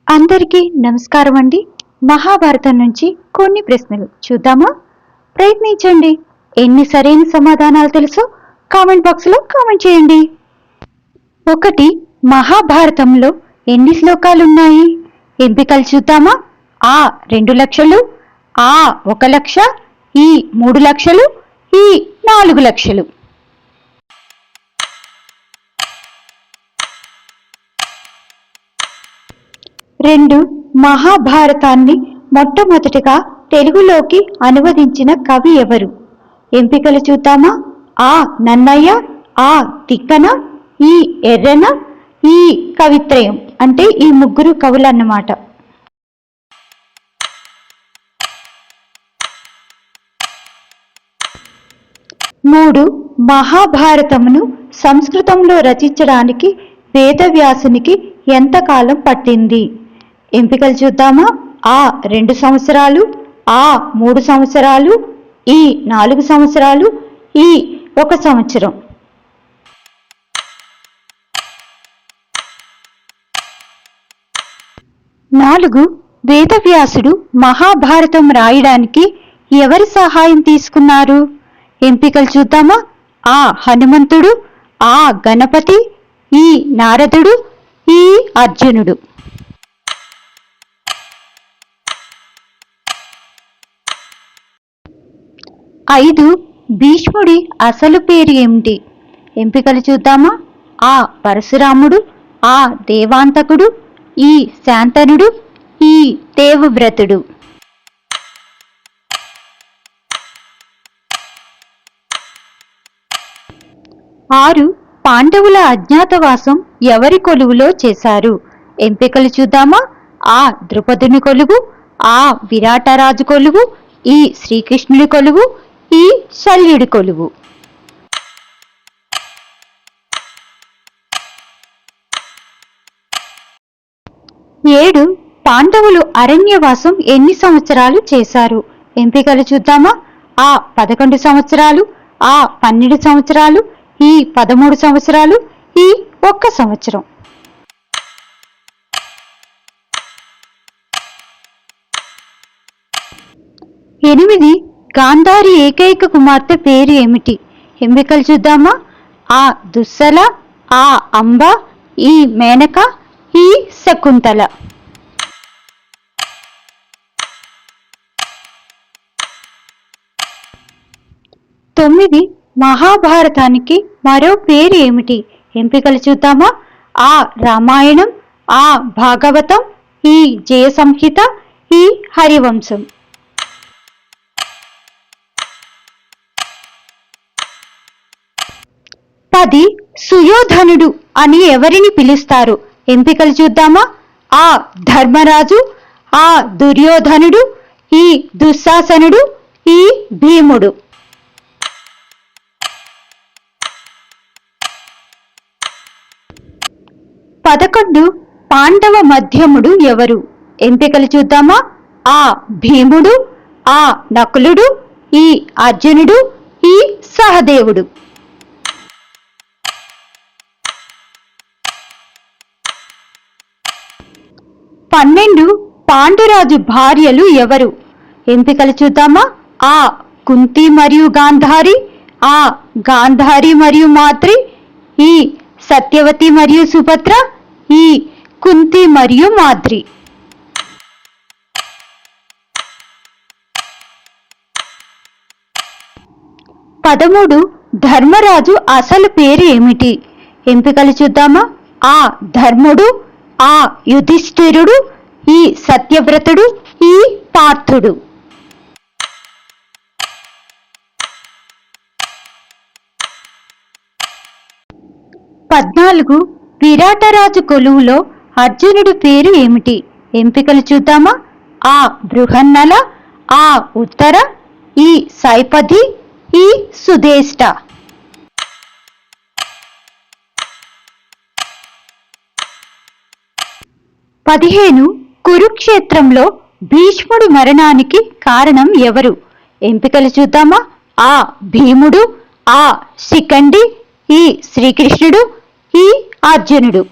అందరికీ నమస్కారం అండి. మహాభారతం నుంచి కొన్ని ప్రశ్నలు చూద్దామా? ప్రయత్నించండి. ఎన్ని సరైన సమాధానాలు తెలుసో కామెంట్ బాక్స్లో కామెంట్ చేయండి. 1. మహాభారతంలో ఎన్ని శ్లోకాలున్నాయి? ఎంపికలు చూద్దామా? ఆ 2 లక్షలు, ఆ 1 లక్ష, ఈ 3 లక్షలు, ఈ 4 లక్షలు. 2. మహాభారతాన్ని మొట్టమొదటిగా తెలుగులోకి అనువదించిన కవి ఎవరు? ఎంపికలు చూద్దామా? ఆ నన్నయ్య, ఆ తిక్కన, ఈ ఎర్రన, ఈ కవిత్రయం. అంటే ఈ ముగ్గురు కవులు అన్నమాట. 3. మహాభారతమును సంస్కృతంలో రచించడానికి వేదవ్యాసునికి ఎంతకాలం పట్టింది? ఎంపికలు చూద్దామా? ఆ 2 సంవత్సరాలు, ఆ 3 సంవత్సరాలు, ఈ 4 సంవత్సరాలు, ఈ 1 సంవత్సరం. 4. వేదవ్యాసుడు మహాభారతం రాయడానికి ఎవరి సహాయం తీసుకున్నారు? ఎంపికలు చూద్దామా? ఆ హనుమంతుడు, ఆ గణపతి, ఈ నారదుడు, ఈ అర్జునుడు. 5. భీష్ముడి అసలు పేరు ఏమిటి? ఎంపికలు చూద్దామా? ఆ పరశురాముడు, ఆ దేవాంతకుడు, ఈ శాంతనుడు, ఈ దేవవ్రతుడు. 6. పాండవుల అజ్ఞాతవాసం ఎవరి కొలువులో చేశారు? ఎంపికలు చూద్దామా? ఆ ద్రుపదుని కొలువు, ఆ విరాటరాజు కొలువు, ఈ శ్రీకృష్ణుడి కొలువు, ఈ శల్యుడి కొలువు. 7. పాండవులు అరణ్యవాసం ఎన్ని సంవత్సరాలు చేశారు? ఎంపికలు చూద్దామా? ఆ 11 సంవత్సరాలు, ఆ 12 సంవత్సరాలు, ఈ 13 సంవత్సరాలు, ఈ 1 సంవత్సరం. 8. గాంధారి ఏకైక కుమార్తె పేరు ఏమిటి? ఎంపికలు చూద్దామా? ఆ దుస్సల, ఆ అంబ, ఈ మేనక, ఈ శకుంతల. 9. మహాభారతానికి మరో పేరు ఏమిటి? ఎంపికలు చూద్దామా? ఆ రామాయణం, ఆ భాగవతం, ఈ జయ సంహిత, ఈ హరివంశం. 10. సుయోధనుడు అని ఎవరిని పిలుస్తారు? ఎంపికలు చూద్దామా? ఆ ధర్మరాజు, ఆ దుర్యోధనుడు, ఈ దుశ్శాసనుడు, ఈ భీముడు. 11. పాండవ మధ్యముడు ఎవరు? ఎంపికలు చూద్దామా? ఆ భీముడు, ఆ నకులుడు, ఈ అర్జునుడు, ఈ సహదేవుడు. 12. పాండురాజు భార్యలు ఎవరు? ఎంపికలు చూద్దామా? ఆ కుంతి మరియు గాంధారి, ఆ గాంధారి మరియు మాద్రి, ఈ సత్యవతి మరియు సుభద్ర, ఈ కుంతి మరియు మాద్రి. 13. ధర్మరాజు అసలు పేరు ఏమిటి? ఎంపికలు చూద్దామా? ఆ ధర్ముడు, ఆ యుధిష్ఠిరుడు, ఈ సత్యవ్రతుడు, ఈ పార్థుడు. 14. విరాటరాజు కొలువులో అర్జునుడి పేరు ఏమిటి? ఎంపికలు చూద్దామా? ఆ బృహన్నల, ఆ ఉత్తర, ఈ సైపథి, ఈ సుధేష్ట. 15. కురుక్షేత్రంలో భీష్ముడి మరణానికి కారణం ఎవరు? ఎంపికలు చూద్దామా? ఆ భీముడు, ఆ శిఖండి, ఈ శ్రీకృష్ణుడు, ఈ అర్జునుడు.